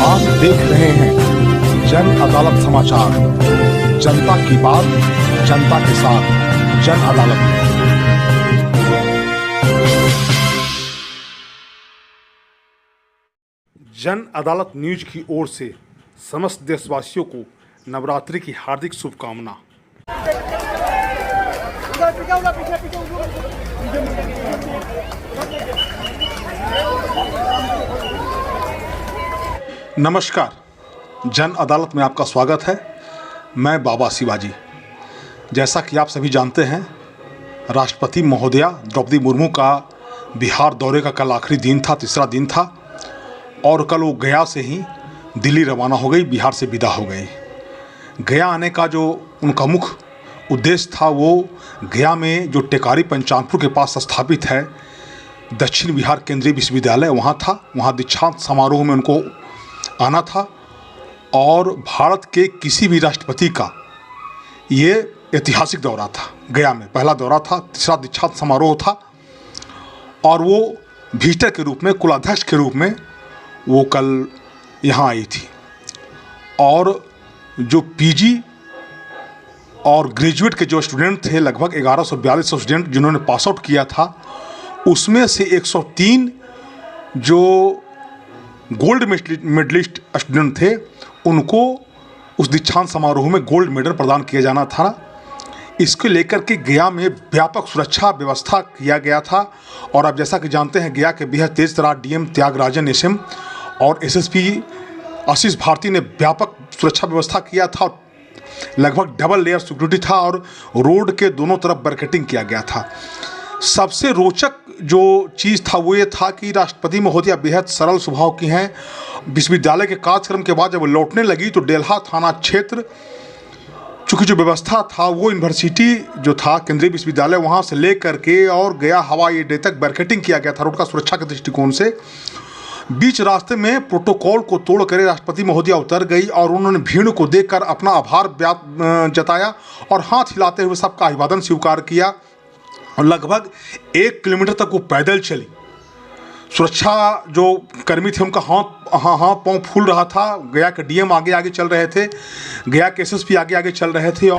आप देख रहे हैं जन अदालत समाचार। जनता की बात, जनता के साथ, जन अदालत। जन अदालत न्यूज की ओर से समस्त देशवासियों को नवरात्रि की हार्दिक शुभकामना। नमस्कार, जन अदालत में आपका स्वागत है। मैं बाबा शिवाजी। जैसा कि आप सभी जानते हैं, राष्ट्रपति महोदया द्रौपदी मुर्मू का बिहार दौरे का कल आखिरी दिन था, तीसरा दिन था, और कल वो गया से ही दिल्ली रवाना हो गई, बिहार से विदा हो गई। गया आने का जो उनका मुख्य उद्देश्य था वो गया में जो टेकारी पंचानपुर के पास स्थापित है दक्षिण बिहार केंद्रीय विश्वविद्यालय, वहाँ था। वहाँ दीक्षांत समारोह में उनको आना था और भारत के किसी भी राष्ट्रपति का ये ऐतिहासिक दौरा था। गया में पहला दौरा था, तीसरा दीक्षांत समारोह था और वो विजिटर के रूप में, कुलाध्यक्ष के रूप में वो कल यहाँ आई थी। और जो पीजी और ग्रेजुएट के जो स्टूडेंट थे, लगभग 1142 स्टूडेंट जिन्होंने पास आउट किया था, उसमें से 103 जो गोल्ड मेडलिस्ट स्टूडेंट थे, उनको उस दीक्षांत समारोह में गोल्ड मेडल प्रदान किया जाना था। इसको लेकर के गया में व्यापक सुरक्षा व्यवस्था किया गया था। और आप जैसा कि जानते हैं, गया के बेहद तेज तर्रार डीएम त्यागराजन एसएम और एसएसपी आशीष भारती ने व्यापक सुरक्षा व्यवस्था किया था और लगभग डबल लेयर सिक्योरिटी था और रोड के दोनों तरफ बैरिकेडिंग किया गया था। सबसे रोचक जो चीज़ था वो ये था कि राष्ट्रपति महोदया बेहद सरल स्वभाव की हैं। विश्वविद्यालय के कार्यक्रम के बाद जब लौटने लगी तो डेल्हा थाना क्षेत्र, चूँकि जो व्यवस्था था वो यूनिवर्सिटी जो था केंद्रीय विश्वविद्यालय, वहाँ से ले करके और गया हवाई अड्डे तक बैरिकेडिंग किया गया था रोड का सुरक्षा के दृष्टिकोण से। बीच रास्ते में प्रोटोकॉल को तोड़ कर राष्ट्रपति महोदया उतर गई और उन्होंने भीड़ को देखकर अपना आभार जताया और हाथ हिलाते हुए सबका अभिवादन स्वीकार किया। और लगभग 1 किलोमीटर तक वो पैदल चली। सुरक्षा जो कर्मी थे उनका हाथ पाँव फूल रहा था। गया के डीएम आगे आगे चल रहे थे, गया के एसएसपी आगे आगे चल रहे थे।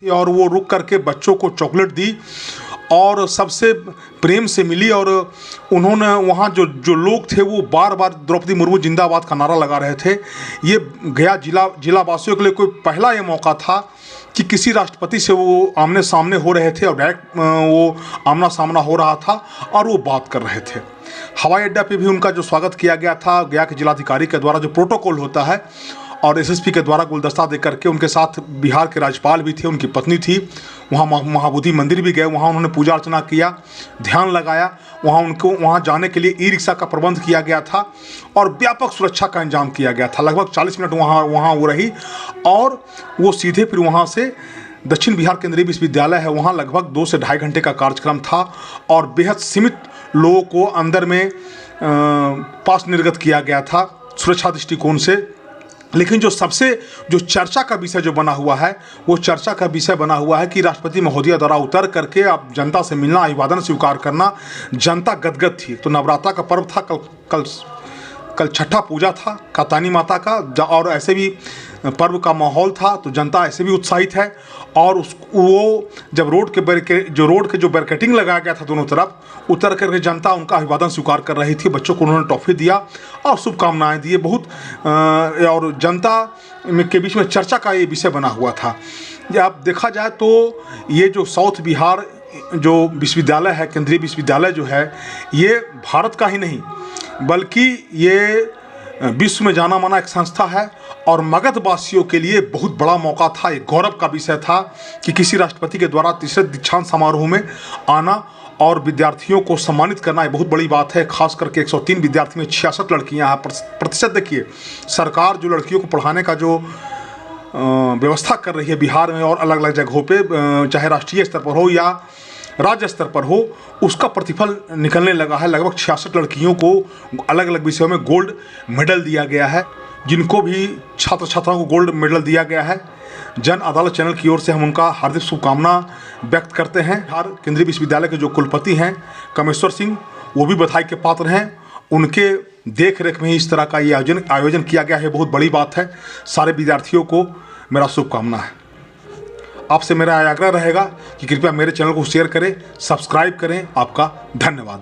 और वो रुक करके बच्चों को चॉकलेट दी और सबसे प्रेम से मिली। और उन्होंने वहाँ जो लोग थे वो बार बार द्रौपदी मुर्मू जिंदाबाद का नारा लगा रहे थे। ये गया जिला वासियों के लिए कोई पहला ये मौका था कि किसी राष्ट्रपति से वो आमने सामने हो रहे थे और डायरेक्ट वो आमना सामना हो रहा था और वो बात कर रहे थे। हवाई अड्डा पे भी उनका जो स्वागत किया गया था गया के जिलाधिकारी के द्वारा, जो प्रोटोकॉल होता है, और एसएसपी के द्वारा गुलदस्ता दे करके, उनके साथ बिहार के राज्यपाल भी थे, उनकी पत्नी थी। वहाँ महाबोधि मंदिर भी गए, वहाँ उन्होंने पूजा अर्चना किया, ध्यान लगाया। वहाँ जाने के लिए ई रिक्शा का प्रबंध किया गया था और व्यापक सुरक्षा का इंतजाम किया गया था। लगभग 40 मिनट वहाँ वो रही और वो सीधे फिर वहाँ से दक्षिण बिहार केंद्रीय विश्वविद्यालय है, वहाँ लगभग 2 से ढाई घंटे का कार्यक्रम था और बेहद सीमित लोगों को अंदर में पास निर्गत किया गया था सुरक्षा दृष्टिकोण से। लेकिन जो चर्चा का विषय जो बना हुआ है, वो चर्चा का विषय बना हुआ है कि राष्ट्रपति महोदया द्वारा उतर करके अब जनता से मिलना, अभिवादन स्वीकार करना, जनता गदगद थी। तो नवरात्रा का पर्व था, कल छठा पूजा था कात्यायनी माता का, और ऐसे भी पर्व का माहौल था, तो जनता ऐसे भी उत्साहित है। और वो जब रोड के जो बैरिकेडिंग लगाया गया था दोनों तरफ, उतर करके जनता उनका अभिवादन स्वीकार कर रही थी। बच्चों को उन्होंने टॉफी दिया और शुभकामनाएं दी। बहुत और जनता के बीच में चर्चा का ये विषय बना हुआ था। अब देखा जाए तो ये जो साउथ बिहार जो विश्वविद्यालय है, केंद्रीय विश्वविद्यालय जो है, ये भारत का ही नहीं बल्कि ये विश्व में जाना माना एक संस्था है और मगध वासियों के लिए बहुत बड़ा मौका था, एक गौरव का विषय था कि किसी राष्ट्रपति के द्वारा तीसरे दीक्षांत समारोह में आना और विद्यार्थियों को सम्मानित करना, ये बहुत बड़ी बात है। खास करके 103 विद्यार्थी में 66 लड़कियां हैं। प्रतिशत देखिए, सरकार जो लड़कियों को पढ़ाने का जो व्यवस्था कर रही है बिहार में और अलग अलग जगहों पे, चाहे राष्ट्रीय स्तर पर हो या राज्य स्तर पर हो, उसका प्रतिफल निकलने लगा है। लगभग 66 लड़कियों को अलग अलग विषयों में गोल्ड मेडल दिया गया है, जिनको भी छात्र छात्राओं को गोल्ड मेडल दिया गया है। जन अदालत चैनल की ओर से हम उनका हार्दिक शुभकामना व्यक्त करते हैं। बिहार केंद्रीय विश्वविद्यालय के जो कुलपति हैं कामेश्वर सिंह, वो भी बधाई के पात्र हैं। उनके देख रेख में ही इस तरह का ये आयोजन किया गया है, बहुत बड़ी बात है। सारे विद्यार्थियों को मेरा शुभकामना है। आपसे मेरा आग्रह रहेगा कि कृपया मेरे चैनल को शेयर करें, सब्सक्राइब करें। आपका धन्यवाद।